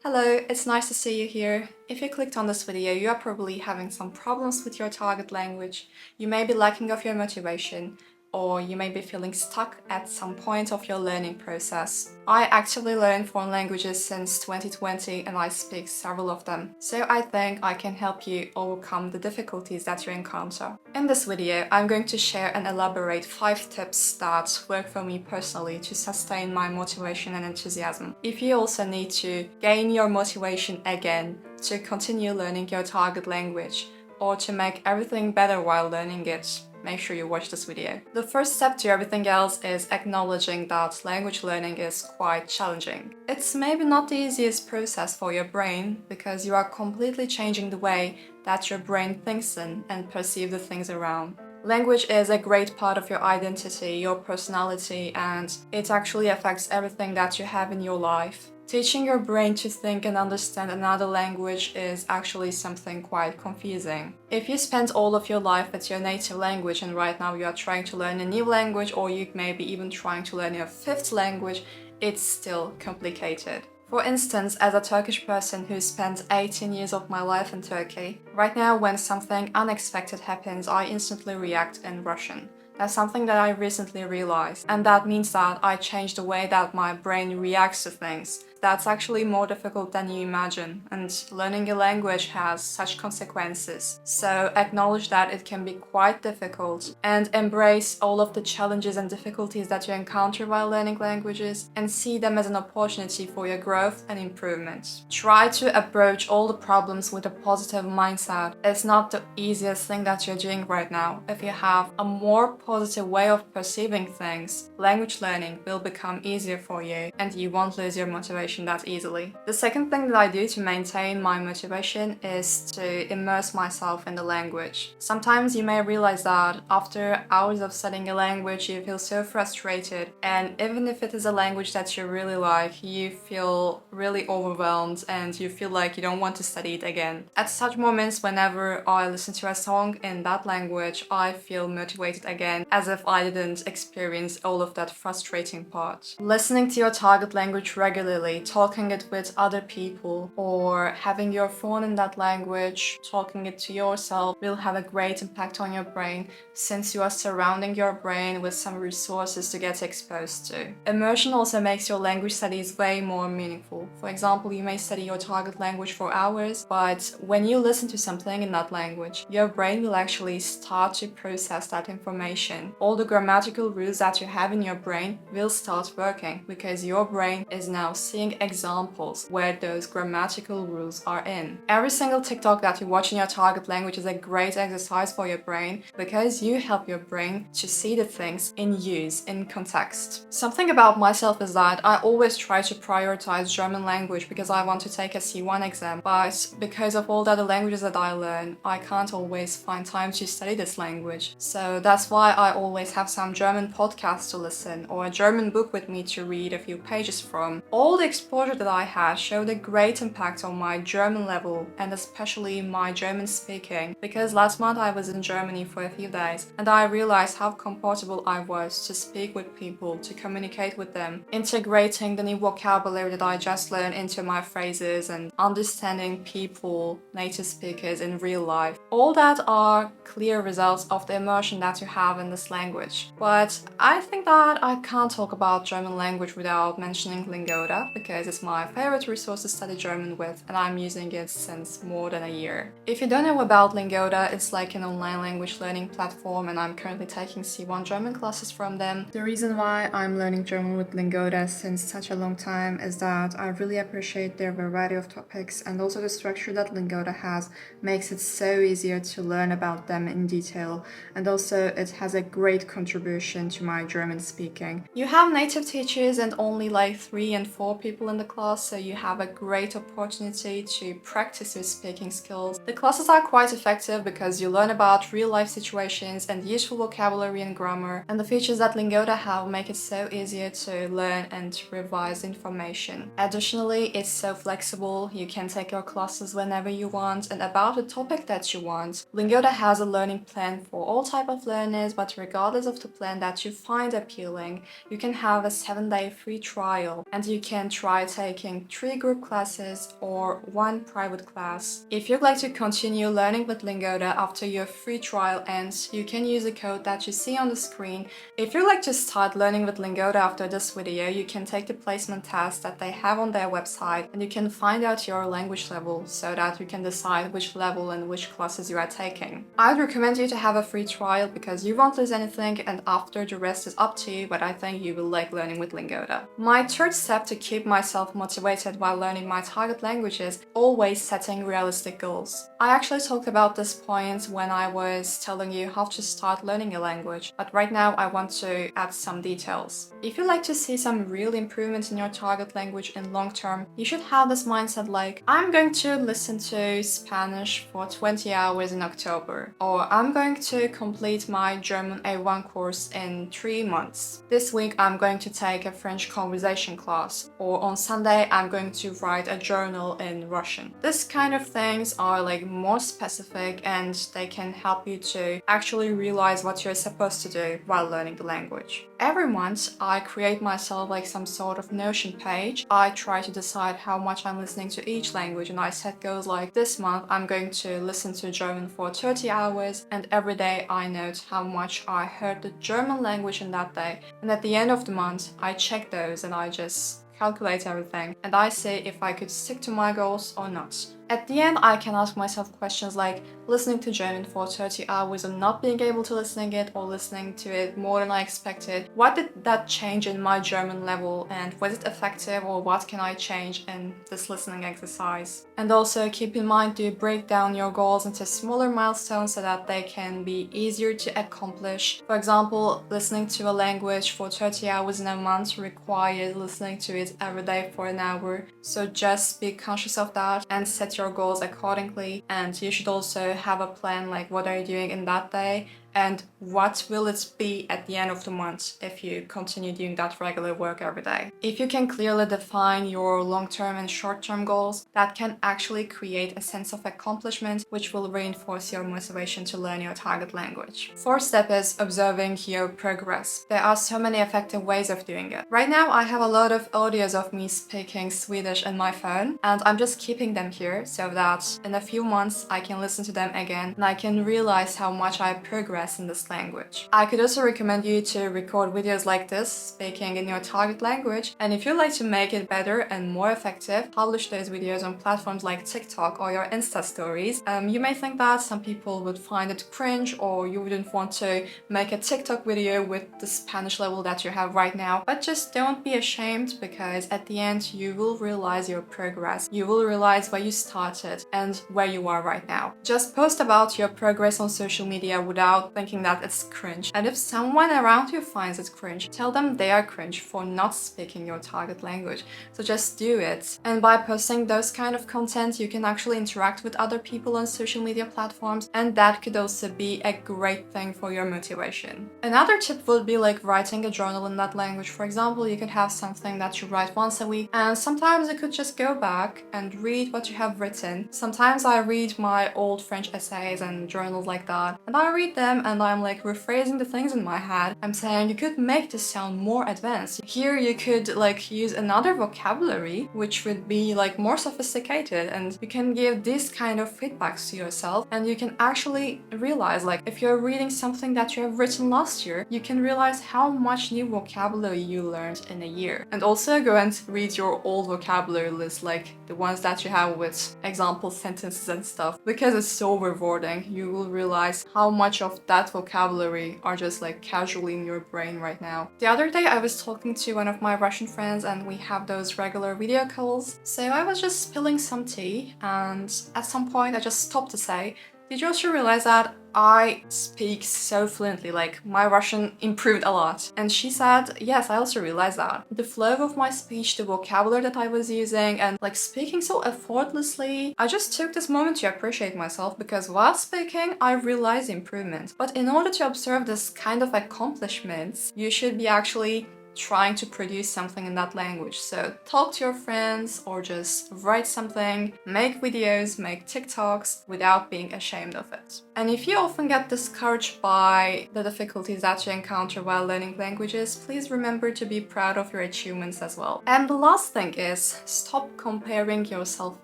Hello, it's nice to see you here. If you clicked on this video, you are probably having some problems with your target language. You may be lacking of your motivation, or you may be feeling stuck at some point of your learning process. I actively learn foreign languages since 2020 and I speak several of them, so I think I can help you overcome the difficulties that you encounter. In this video, I'm going to share and elaborate 5 tips that work for me personally to sustain my motivation and enthusiasm. If you also need to gain your motivation again to continue learning your target language, or to make everything better while learning it, make sure you watch this video. The first step to everything else is acknowledging that language learning is quite challenging. It's maybe not the easiest process for your brain because you are completely changing the way that your brain thinks in and perceives the things around. Language is a great part of your identity, your personality, and it actually affects everything that you have in your life. Teaching your brain to think and understand another language is actually something quite confusing. If you spend all of your life with your native language and right now you are trying to learn a new language, or you may be even trying to learn your 5th language, it's still complicated. For instance, as a Turkish person who spent 18 years of my life in Turkey, right now when something unexpected happens, I instantly react in Russian. That's something that I recently realized, and that means that I changed the way that my brain reacts to things. That's actually more difficult than you imagine, and learning a language has such consequences. So acknowledge that it can be quite difficult and embrace all of the challenges and difficulties that you encounter while learning languages and see them as an opportunity for your growth and improvement. Try to approach all the problems with a positive mindset. It's not the easiest thing that you're doing right now. If you have a more positive way of perceiving things, language learning will become easier for you and you won't lose your motivation that easily. The second thing that I do to maintain my motivation is to immerse myself in the language. Sometimes you may realize that after hours of studying a language, you feel so frustrated, and even if it is a language that you really like, you feel really overwhelmed and you feel like you don't want to study it again. At such moments, whenever I listen to a song in that language, I feel motivated again, as if I didn't experience all of that frustrating part. Listening to your target language regularly, talking it with other people, or having your phone in that language, talking it to yourself, will have a great impact on your brain, since you are surrounding your brain with some resources to get exposed to. Immersion also makes your language studies way more meaningful. For example, you may study your target language for hours, but when you listen to something in that language, your brain will actually start to process that information. All the grammatical rules that you have in your brain will start working because your brain is now seeing examples where those grammatical rules are in. Every single TikTok that you watch in your target language is a great exercise for your brain because you help your brain to see the things in use, in context. Something about myself is that I always try to prioritize German language because I want to take a C1 exam, but because of all the other languages that I learn, I can't always find time to study this language. So that's why I always have some German podcasts to listen or a German book with me to read a few pages from. All the exposure that I had showed a great impact on my German level and especially my German speaking, because last month I was in Germany for a few days and I realized how comfortable I was to speak with people, to communicate with them, integrating the new vocabulary that I just learned into my phrases and understanding people, native speakers in real life. All that are clear results of the immersion that you have in this language. But I think that I can't talk about German language without mentioning Lingoda, because it's my favorite resource to study German with and I'm using it since more than a year. If you don't know about Lingoda, it's like an online language learning platform and I'm currently taking C1 German classes from them. The reason why I'm learning German with Lingoda since such a long time is that I really appreciate their variety of topics, and also the structure that Lingoda has makes it so easier to learn about them in detail, and also it has a great contribution to my German speaking. You have native teachers and only like 3 and 4 people in the class, so you have a great opportunity to practice your speaking skills. The classes are quite effective because you learn about real-life situations and useful vocabulary and grammar, and the features that Lingoda have make it so easier to learn and revise information. Additionally, it's so flexible, you can take your classes whenever you want and about the topic that you want. Lingoda has a learning plan for all type of learners, but regardless of the plan that you find appealing, you can have a 7-day free trial and you can try try taking 3 group classes or 1 private class. If you'd like to continue learning with Lingoda after your free trial ends, you can use the code that you see on the screen. If you'd like to start learning with Lingoda after this video, you can take the placement test that they have on their website, and you can find out your language level so that you can decide which level and which classes you are taking. I'd recommend you to have a free trial because you won't lose anything, and after the rest is up to you, but I think you will like learning with Lingoda. My third step to keep myself motivated while learning my target language is always setting realistic goals. I actually talked about this point when I was telling you how to start learning a language, but right now I want to add some details. If you'd like to see some real improvement in your target language in long term, you should have this mindset like, I'm going to listen to Spanish for 20 hours in October, or I'm going to complete my German A1 course in 3 months. This week I'm going to take a French conversation class, or on Sunday I'm going to write a journal in Russian. This kind of things are like more specific, and they can help you to actually realize what you're supposed to do while learning the language. Every month I create myself like some sort of Notion page. I try to decide how much I'm listening to each language, and I set goals like this month I'm going to listen to German for 30 hours, and every day I note how much I heard the German language in that day, and at the end of the month I check those and I just calculate everything and I see if I could stick to my goals or not. At the end, I can ask myself questions like listening to German for 30 hours and not being able to listening it, or listening to it more than I expected. What did that change in my German level, and was it effective, or what can I change in this listening exercise? And also keep in mind to break down your goals into smaller milestones so that they can be easier to accomplish. For example, listening to a language for 30 hours in a month requires listening to it every day for an hour. So just be conscious of that and set your goals accordingly, and you should also have a plan like what are you doing in that day and what will it be at the end of the month if you continue doing that regular work every day. If you can clearly define your long-term and short-term goals, that can actually create a sense of accomplishment which will reinforce your motivation to learn your target language. Fourth step is observing your progress. There are so many effective ways of doing it. Right now I have a lot of audios of me speaking Swedish in my phone, and I'm just keeping them here so that in a few months I can listen to them again and I can realize how much I progress in this language. I could also recommend you to record videos like this, speaking in your target language, and if you'd like to make it better and more effective, publish those videos on platforms like TikTok or your Insta stories. You may think that some people would find it cringe, or you wouldn't want to make a TikTok video with the Spanish level that you have right now, but just don't be ashamed, because at the end you will realize your progress. You will realize where you started and where you are right now. Just post about your progress on social media without thinking that it's cringe. And if someone around you finds it cringe, tell them they are cringe for not speaking your target language. So just do it. And by posting those kind of content, you can actually interact with other people on social media platforms, and that could also be a great thing for your motivation. Another tip would be like writing a journal in that language. For example, you could have something that you write once a week, and sometimes you could just go back and read what you have written. Sometimes I read my old French essays and journals like that, and I read them and I'm like rephrasing the things in my head. I'm saying you could make this sound more advanced. Here you could like use another vocabulary which would be like more sophisticated, and you can give this kind of feedbacks to yourself, and you can actually realize like if you're reading something that you have written last year, you can realize how much new vocabulary you learned in a year. And also go and read your old vocabulary list, like the ones that you have with example sentences and stuff, because it's so rewarding. You will realize how much of that vocabulary are just like casually in your brain right now. The other day I was talking to one of my Russian friends, and we have those regular video calls. So I was just spilling some tea, and at some point I just stopped to say, did you also realize that I speak so fluently, like my Russian improved a lot? And she said, yes, I also realized that. The flow of my speech, the vocabulary that I was using, and like speaking so effortlessly, I just took this moment to appreciate myself, because while speaking, I realized improvement. But in order to observe this kind of accomplishments, you should be actually trying to produce something in that language. So talk to your friends, or just write something, make videos, make TikToks without being ashamed of it. And if you often get discouraged by the difficulties that you encounter while learning languages, please remember to be proud of your achievements as well. And the last thing is, stop comparing yourself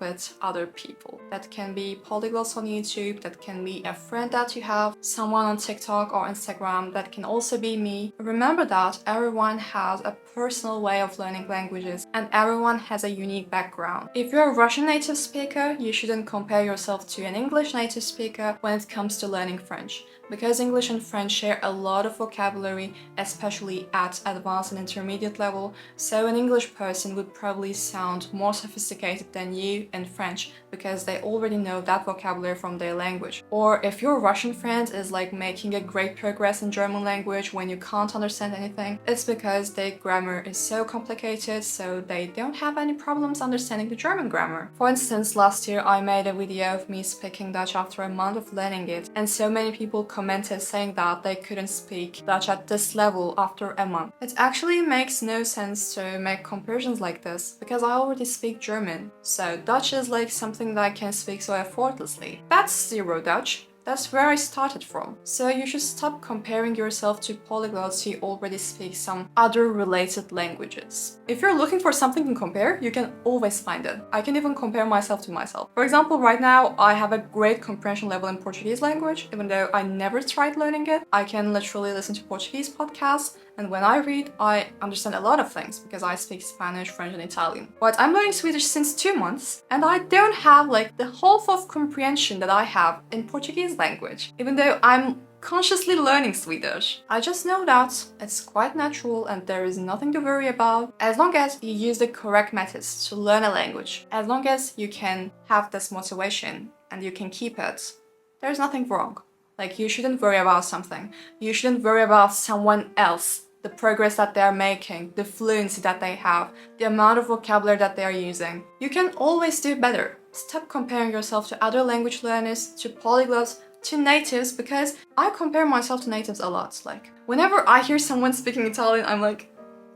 with other people. That can be polyglots on YouTube, that can be a friend that you have, someone on TikTok or Instagram, that can also be me. Remember that everyone has a personal way of learning languages and everyone has a unique background. If you're a Russian native speaker, you shouldn't compare yourself to an English native speaker when it comes to learning French, because English and French share a lot of vocabulary, especially at advanced and intermediate level, so an English person would probably sound more sophisticated than you in French because they already know that vocabulary from their language. Or if your Russian friend is like making a great progress in German language when you can't understand anything, it's because their grammar is so complicated, so they don't have any problems understanding the German grammar. For instance, last year I made a video of me speaking Dutch after a month of learning it, and so many people commented saying that they couldn't speak Dutch at this level after a month. It actually makes no sense to make comparisons like this, because I already speak German, so Dutch is like something that I can speak so effortlessly. That's zero Dutch. That's where I started from. So you should stop comparing yourself to polyglots who already speak some other related languages. If you're looking for something to compare, you can always find it. I can even compare myself to myself. For example, right now I have a great comprehension level in Portuguese language, even though I never tried learning it. I can literally listen to Portuguese podcasts, and when I read, I understand a lot of things because I speak Spanish, French, and Italian. But I'm learning Swedish since 2 months, and I don't have like the half of comprehension that I have in Portuguese language, even though I'm consciously learning Swedish. I just know that it's quite natural and there is nothing to worry about as long as you use the correct methods to learn a language. As long as you can have this motivation and you can keep it, there's nothing wrong. Like, you shouldn't worry about something. You shouldn't worry about someone else, the progress that they're making, the fluency that they have, the amount of vocabulary that they're using. You can always do better. Stop comparing yourself to other language learners, to polyglots, to natives, because I compare myself to natives a lot. Like, whenever I hear someone speaking Italian, I'm like,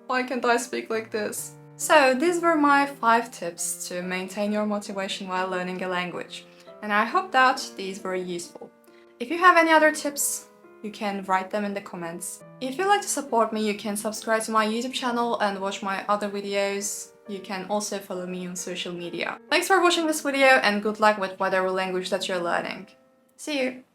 why can't I speak like this? So these were my 5 tips to maintain your motivation while learning a language. And I hope that these were useful. If you have any other tips, you can write them in the comments. If you'd like to support me, you can subscribe to my YouTube channel and watch my other videos. You can also follow me on social media. Thanks for watching this video and good luck with whatever language that you're learning. See you!